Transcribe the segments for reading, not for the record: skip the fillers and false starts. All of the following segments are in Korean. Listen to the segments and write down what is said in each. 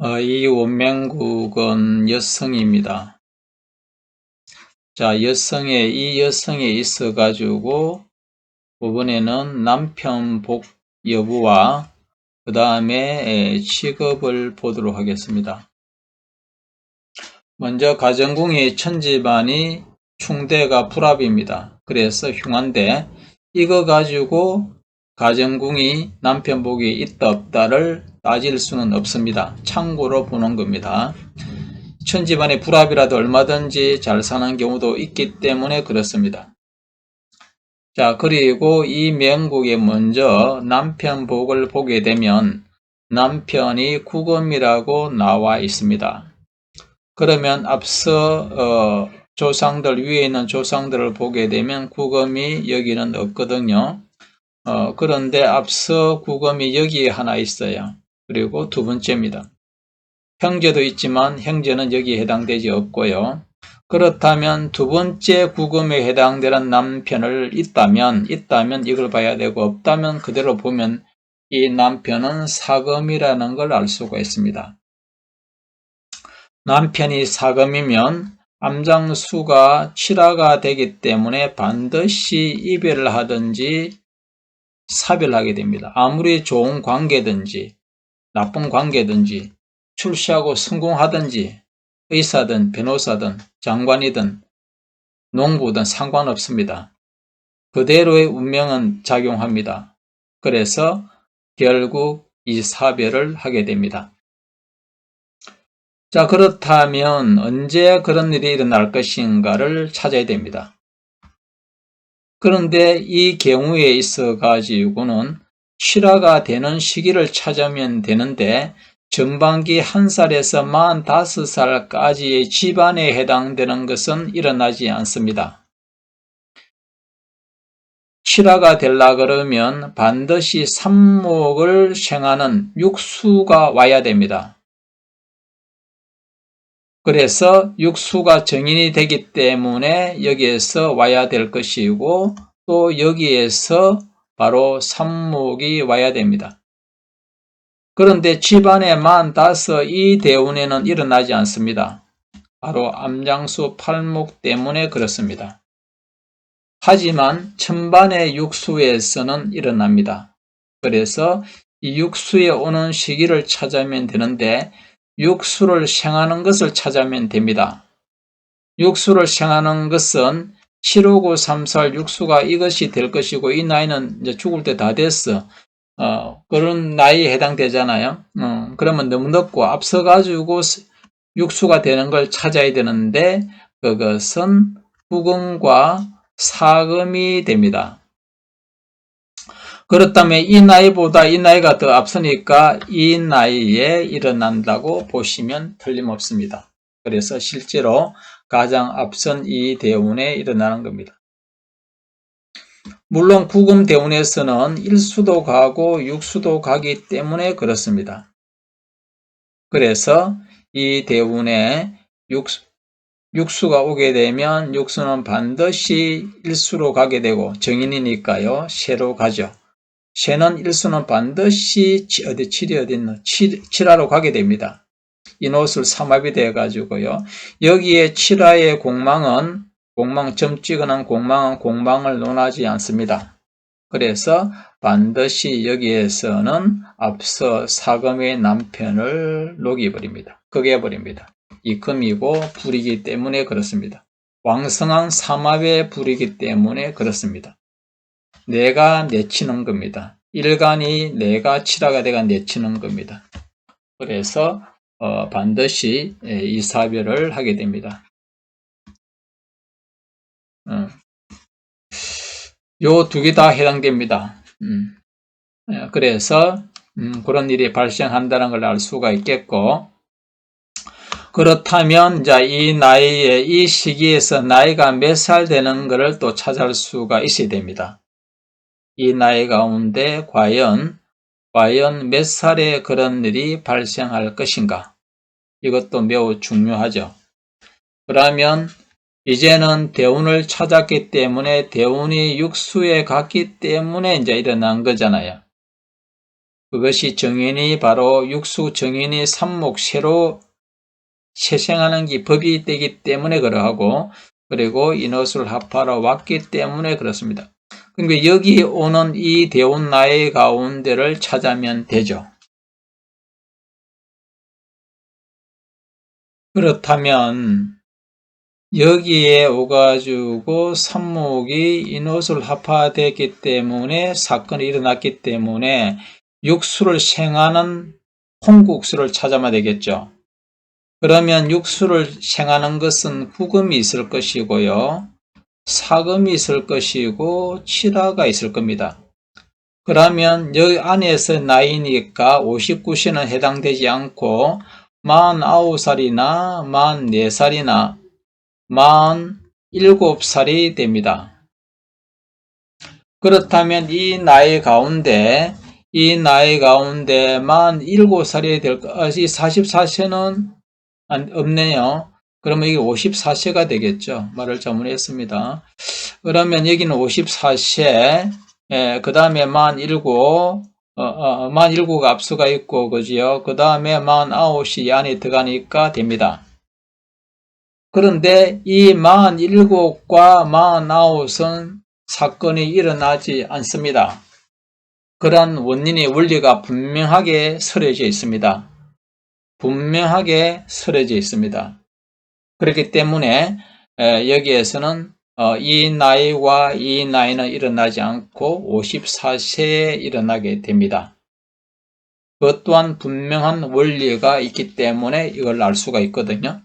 이 원명국은 여성입니다. 자, 이 여성에 있어 가지고 이번에는 남편 복 여부와 그 다음에 직업을 보도록 하겠습니다. 먼저 가정궁이 천지반이 충대가 불합입니다. 그래서 흉한데 이거 가지고 가정궁이 남편 복이 있다 없다를 따질 수는 없습니다. 참고로 보는 겁니다. 천지반의 불합이라도 얼마든지 잘 사는 경우도 있기 때문에 그렇습니다. 자, 그리고 이 명국에 먼저 남편 복을 보게 되면 남편이 국음이라고 나와 있습니다. 그러면 앞서 조상들 위에 있는 조상들을 보게 되면 국음이 여기는 없거든요. 그런데 앞서 국음이 여기에 하나 있어요. 그리고 두 번째입니다. 형제도 있지만 형제는 여기에 해당되지 없고요. 그렇다면 두 번째 국음에 해당되는 남편을 있다면 이걸 봐야 되고 없다면 그대로 보면 이 남편은 사금이라는 걸 알 수가 있습니다. 남편이 사금이면 암장수가 칠화가 되기 때문에 반드시 이별을 하든지 사별하게 됩니다. 아무리 좋은 관계든지 나쁜 관계든지 출세하고 성공하든지 의사든 변호사든 장관이든 농부든 상관없습니다. 그대로의 운명은 작용합니다. 그래서 결국 이 사별을 하게 됩니다. 자, 그렇다면 언제 그런 일이 일어날 것인가를 찾아야 됩니다. 그런데 이 경우에 있어 가지고는 칠화가 되는 시기를 찾으면 되는데 전반기 1살에서 45살까지의 집안에 해당되는 것은 일어나지 않습니다. 칠화가 되려 그러면 반드시 삼목을 생하는 육수가 와야 됩니다. 그래서 육수가 정인이 되기 때문에 여기에서 와야 될 것이고 또 여기에서 바로 삼목이 와야 됩니다. 그런데 집안에 45 이 대운에는 일어나지 않습니다. 바로 암장수 팔목 때문에 그렇습니다. 하지만 천반의 육수에서는 일어납니다. 그래서 이 육수에 오는 시기를 찾으면 되는데 육수를 생하는 것을 찾으면 됩니다. 육수를 생하는 것은 75934 육수가 이것이 될 것이고 이 나이는 이제 죽을 때 다 됐어. 그런 나이에 해당되잖아요. 그러면 너무 늦고 앞서가지고 육수가 되는 걸 찾아야 되는데 그것은 후금과 사금이 됩니다. 그렇다면 이 나이보다 이 나이가 더 앞서니까 이 나이에 일어난다고 보시면 틀림없습니다. 그래서 실제로 가장 앞선 이 대운에 일어나는 겁니다. 물론 국음 대운에서는 일수도 가고 육수도 가기 때문에 그렇습니다. 그래서 이 대운에 육수가 오게 되면 육수는 반드시 일수로 가게 되고 정인이니까요. 쇠로 가죠. 쇠는 일수는 반드시 칠이 어디 있노? 칠화로 가게 됩니다. 인옷을 삼합이 돼 가지고요. 여기에 칠화의 공망은 점 찍어놓은 공망을 논하지 않습니다. 그래서 반드시 여기에서는 앞서 사금의 남편을 녹여버립니다. 끄개버립니다. 이 금이고 불이기 때문에 그렇습니다. 왕성한 삼합의 불이기 때문에 그렇습니다. 내가 내치는 겁니다. 일간이 내가 칠화가 돼가 내치는 겁니다. 그래서 반드시 이 사별을 하게 됩니다. 요 두 개 다 해당됩니다. 그래서 그런 일이 발생한다는 걸 알 수가 있겠고, 그렇다면 이 나이에 이 시기에서 나이가 몇 살 되는 것을 또 찾을 수가 있어야 됩니다. 이 나이 가운데 과연 몇 살에 그런 일이 발생할 것인가? 이것도 매우 중요하죠. 그러면 이제는 대운을 찾았기 때문에 대운이 육수에 갔기 때문에 이제 일어난 거잖아요. 그것이 정인이 바로 육수 정인이 삼목세로 세생하는 게 법이 되기 때문에 그러하고, 그리고 인허술 합하러 왔기 때문에 그렇습니다. 그러니까 여기 오는 이 대운 나의 가운데를 찾으면 되죠. 그렇다면 여기에 오가지고 삼목이 인허술 합하됐기 때문에 사건이 일어났기 때문에 육수를 생하는 홍국수를 찾아야 되겠죠. 그러면 육수를 생하는 것은 후금이 있을 것이고요. 사금이 있을 것이고 칠화가 있을 겁니다. 그러면 여기 안에서 나이니까 59세는 해당되지 않고 49살이나 44살이나 47살이 됩니다. 그렇다면 이 나이 가운데 47살이 이 44세는 없네요. 그러면 이게 54세가 되겠죠. 말을 잘못했습니다. 그러면 여기는 54세, 그 다음에 47가 앞서가 있고, 그지요? 그 다음에 49이 안에 들어가니까 됩니다. 그런데 이 47과 49은 사건이 일어나지 않습니다. 그런 원인의 원리가 분명하게 설해져 있습니다. 분명하게 설해져 있습니다. 그렇기 때문에 여기에서는 이 나이와 이 나이는 일어나지 않고 54세에 일어나게 됩니다. 그것 또한 분명한 원리가 있기 때문에 이걸 알 수가 있거든요.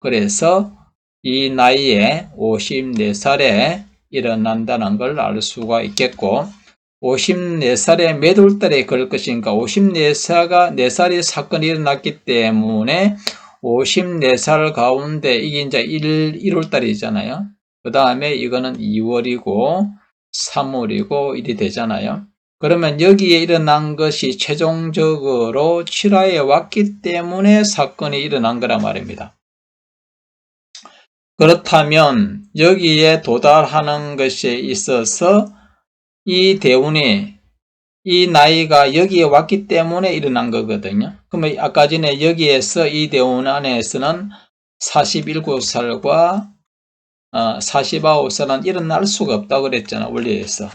그래서 이 나이에 54살에 일어난다는 걸 알 수가 있겠고, 54살에 몇 월달에 그럴 것인가? 54살이 사건이 일어났기 때문에 54살 가운데 이게 이제 1월달이잖아요. 그 다음에 이거는 2월이고 3월이고 일이 되잖아요. 그러면 여기에 일어난 것이 최종적으로 7화에 왔기 때문에 사건이 일어난 거란 말입니다. 그렇다면 여기에 도달하는 것에 있어서 이 대운이 이 나이가 여기에 왔기 때문에 일어난 거거든요. 그러면 아까 전에 여기에서 이 대운 안에서는 47살과 49살은 일어날 수가 없다고 그랬잖아, 원리에서.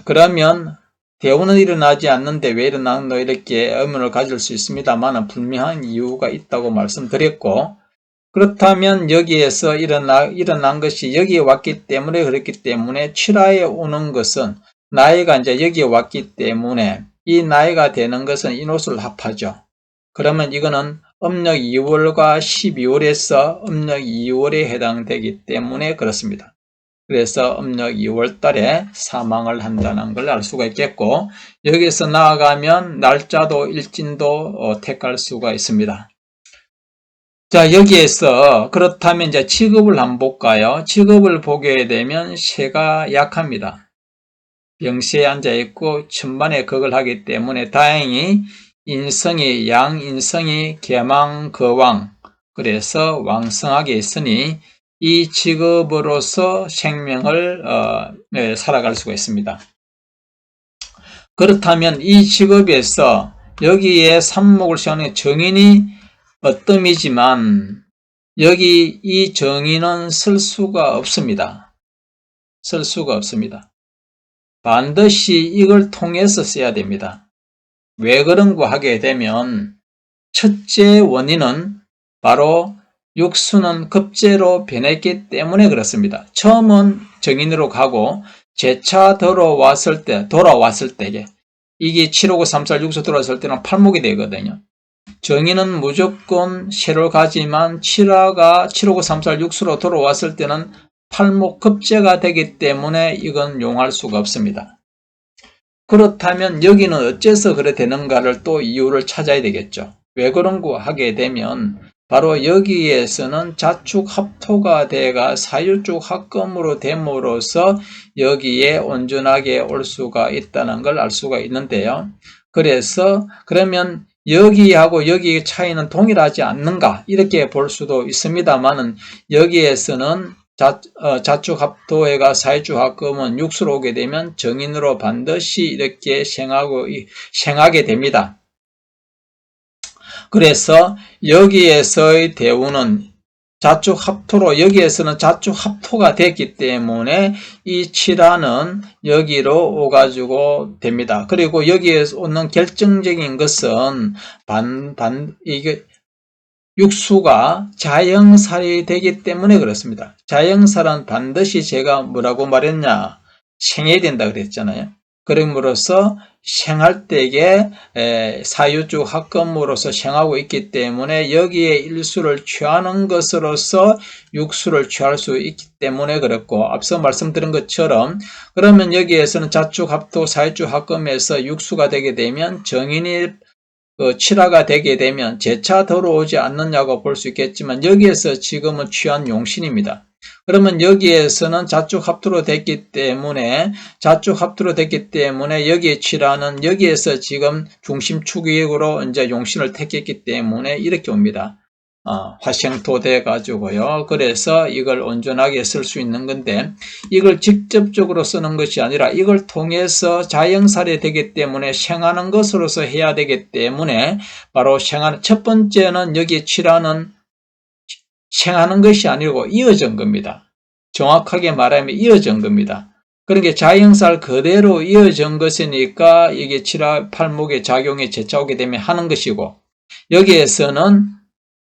그러면 대운은 일어나지 않는데 왜 일어났노 이렇게 의문을 가질 수 있습니다만 분명한 이유가 있다고 말씀드렸고, 그렇다면 여기에서 일어난 것이 여기에 왔기 때문에 그렇기 때문에 7화에 오는 것은 나이가 이제 여기에 왔기 때문에 이 나이가 되는 것은 인호술 합하죠. 그러면 이거는 음력 2월과 12월에서 음력 2월에 해당되기 때문에 그렇습니다. 그래서 음력 2월 달에 사망을 한다는 걸 알 수가 있겠고, 여기서 나아가면 날짜도 일진도 택할 수가 있습니다. 자, 여기에서 그렇다면 이제 직업을 한번 볼까요? 직업을 보게 되면 새가 약합니다. 병시에 앉아있고 천반에 극을 하기 때문에 다행히 인성이 양인성이 계망거왕, 그래서 왕성하게 있으니 이 직업으로서 생명을 살아갈 수가 있습니다. 그렇다면 이 직업에서 여기에 삼목을 세우는 정인이 어뜸이지만 여기 이 정인은 쓸 수가 없습니다. 쓸 수가 없습니다. 반드시 이걸 통해서 써야 됩니다. 왜 그런가 하게 되면 첫째 원인은 바로 육수는 급제로 변했기 때문에 그렇습니다. 처음은 정인으로 가고 재차 돌아왔을 때 이게 75934 육수 들어왔을 때는 팔목이 되거든요. 정인은 무조건 세로 가지만 7화가 75934 육수로 돌아왔을 때는 팔목 급제가 되기 때문에 이건 용할 수가 없습니다. 그렇다면 여기는 어째서 그래 되는가를 또 이유를 찾아야 되겠죠. 왜 그런가 하게 되면 바로 여기에서는 자축 합토가 돼가 사유축 합금으로 됨으로써 여기에 온전하게 올 수가 있다는 걸 알 수가 있는데요. 그래서 그러면 여기하고 여기의 차이는 동일하지 않는가 이렇게 볼 수도 있습니다만은 여기에서는 자축합토해가 사회주합금은 육수로 오게 되면 정인으로 반드시 이렇게 생하게 됩니다. 그래서 여기에서의 대우는 자축합토로 여기에서는 자축합토가 됐기 때문에 이 칠화는 여기로 오가지고 됩니다. 그리고 여기에서 오는 결정적인 것은 이게 육수가 자영살이 되기 때문에 그렇습니다. 자영살은 반드시 제가 뭐라고 말했냐? 생해야 된다 그랬잖아요. 그럼으로써 생할 때에 사유주 합금으로서 생하고 있기 때문에 여기에 일수를 취하는 것으로서 육수를 취할 수 있기 때문에 그렇고, 앞서 말씀드린 것처럼 그러면 여기에서는 자축합토 사유주 합금에서 육수가 되게 되면 정인이 칠화가 되게 되면 재차 들어오지 않느냐고 볼 수 있겠지만 여기에서 지금은 취한 용신입니다. 그러면 여기에서는 자축합토로 됐기 때문에 여기에 칠화는 여기에서 지금 중심축이익으로 이제 용신을 택했기 때문에 이렇게 옵니다. 화생토 돼 가지고요. 그래서 이걸 온전하게 쓸 수 있는 건데, 이걸 직접적으로 쓰는 것이 아니라 이걸 통해서 자영살이 되기 때문에 생하는 것으로서 해야 되기 때문에 바로 첫 번째는 여기 칠화는 생하는 것이 아니고 이어진 겁니다. 정확하게 말하면 이어진 겁니다. 그러니까 자영살 그대로 이어진 것이니까 이게 칠화 팔목의 작용에 재차오게 되면 하는 것이고, 여기에서는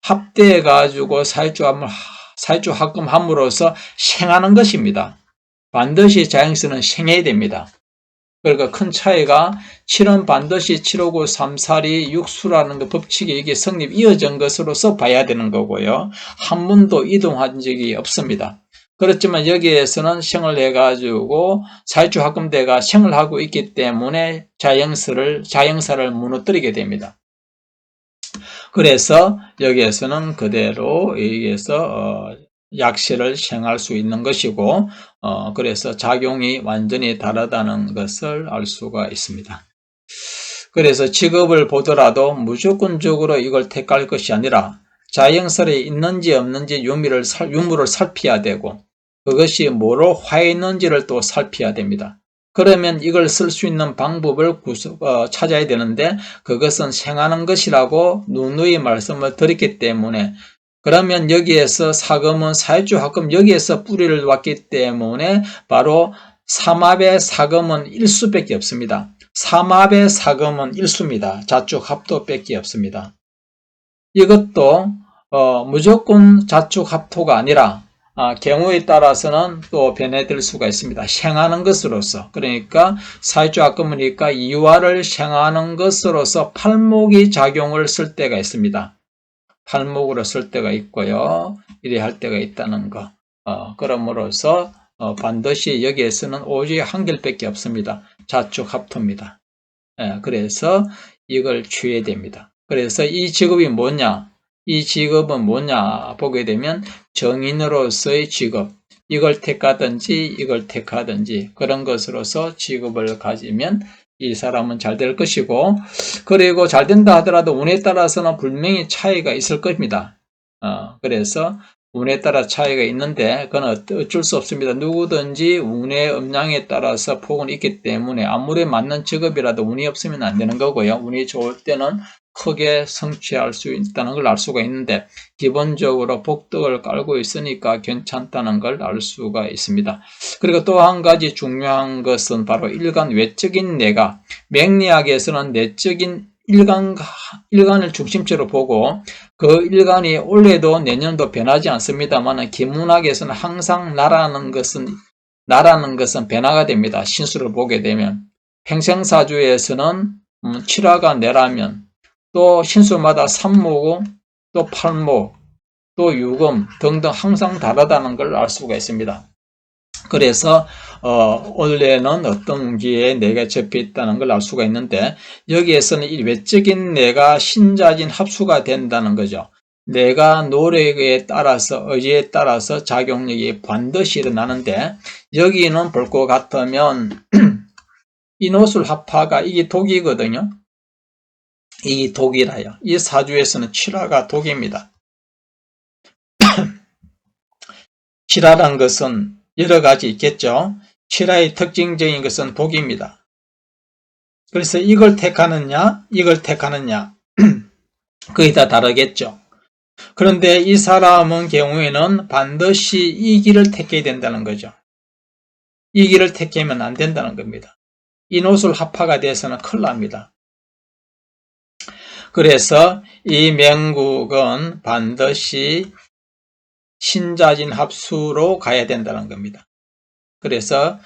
합대해가지고 사유주 합금함으로써 생하는 것입니다. 반드시 자영살은 생해야 됩니다. 그러니까 큰 차이가 7은 반드시 75934이 육수라는 그 법칙이 이게 성립 이어진 것으로서 봐야 되는 거고요. 한 번도 이동한 적이 없습니다. 그렇지만 여기에서는 생을 해가지고 사유주 합금대가 생을 하고 있기 때문에 자영살을 무너뜨리게 됩니다. 그래서 여기에서는 그대로 여기에서 약실을 생할 수 있는 것이고, 그래서 작용이 완전히 다르다는 것을 알 수가 있습니다. 그래서 직업을 보더라도 무조건적으로 이걸 택할 것이 아니라 자영살이 있는지 없는지 유무를 살펴야 되고, 그것이 뭐로 화해 있는지를 또 살펴야 됩니다. 그러면 이걸 쓸 수 있는 방법을 찾아야 되는데, 그것은 생하는 것이라고 누누이 말씀을 드렸기 때문에, 그러면 여기에서 사금은 사유주 합금 여기에서 뿌리를 왔기 때문에 바로 삼합의 사금은 일수밖에 없습니다. 삼합의 사금은 일수입니다. 자축합토밖에 없습니다. 이것도 무조건 자축합토가 아니라 경우에 따라서는 또 변해될 수가 있습니다. 생하는 것으로서, 그러니까 사유주 합금이니까 이화를 생하는 것으로서 팔목이 작용을 쓸 때가 있습니다. 팔목으로 쓸 때가 있고요. 이래 할 때가 있다는 거. 그럼으로써 반드시 여기에서는 오직 한 길밖에 없습니다. 자축합토입니다. 그래서 이걸 취해야 됩니다. 그래서 이 직업이 뭐냐? 이 직업은 뭐냐 보게 되면 정인으로서의 직업, 이걸 택하든지 이걸 택하든지 그런 것으로서 직업을 가지면 이 사람은 잘 될 것이고, 그리고 잘 된다 하더라도 운에 따라서는 분명히 차이가 있을 겁니다. 그래서 운에 따라 차이가 있는데 그건 어쩔 수 없습니다. 누구든지 운의 음양에 따라서 폭은 있기 때문에 아무리 맞는 직업이라도 운이 없으면 안 되는 거고요. 운이 좋을 때는 크게 성취할 수 있다는 걸 알 수가 있는데, 기본적으로 복덕을 깔고 있으니까 괜찮다는 걸 알 수가 있습니다. 그리고 또 한 가지 중요한 것은 바로 일간 외적인 내가, 명리학에서는 내적인 일간을 중심적으로 보고 그 일간이 올해도 내년도 변하지 않습니다만, 기문학에서는 항상 나라는 것은 변화가 됩니다. 신수를 보게 되면 행생사주에서는 칠화가 내라면 또 신수마다 삼모고 또 팔모 또 유금 등등 항상 다르다는 걸 알 수가 있습니다. 그래서 원래는 어떤 운기에 내가 접해 있다는 걸 알 수가 있는데, 여기에서는 이 외적인 내가 신자진 합수가 된다는 거죠. 내가 노력에 따라서 의지에 따라서 작용력이 반드시 일어나는데, 여기는 볼 것 같으면 인호술 합화가 이게 독이거든요. 이 독이라요. 이 사주에서는 칠화가 독입니다. 칠화란 것은 여러 가지 있겠죠. 칠화의 특징적인 것은 복입니다. 그래서 이걸 택하느냐, 이걸 택하느냐, 거의 다 다르겠죠. 그런데 이 사람은 경우에는 반드시 이 길을 택해야 된다는 거죠. 이 길을 택하면 안 된다는 겁니다. 인호술 합파가 돼서는 큰일 납니다. 그래서 이 명국은 반드시 신자진 합수로 가야 된다는 겁니다. 그래서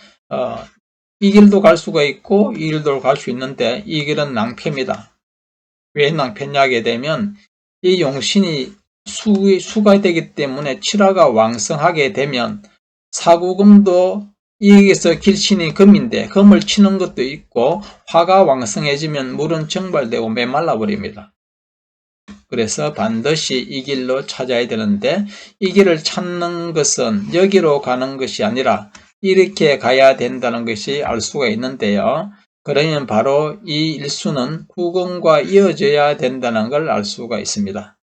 이 길도 갈 수가 있고 이 길도 갈 수 있는데 이 길은 낭패입니다. 왜 낭패냐게 되면 이 용신이 수가 되기 때문에 칠화가 왕성하게 되면 사구금도 여기서 길신이 금인데 금을 치는 것도 있고 화가 왕성해지면 물은 증발되고 메말라 버립니다. 그래서 반드시 이 길로 찾아야 되는데 이 길을 찾는 것은 여기로 가는 것이 아니라 이렇게 가야 된다는 것이 알 수가 있는데요. 그러면 바로 이 일수는 구금과 이어져야 된다는 걸 알 수가 있습니다.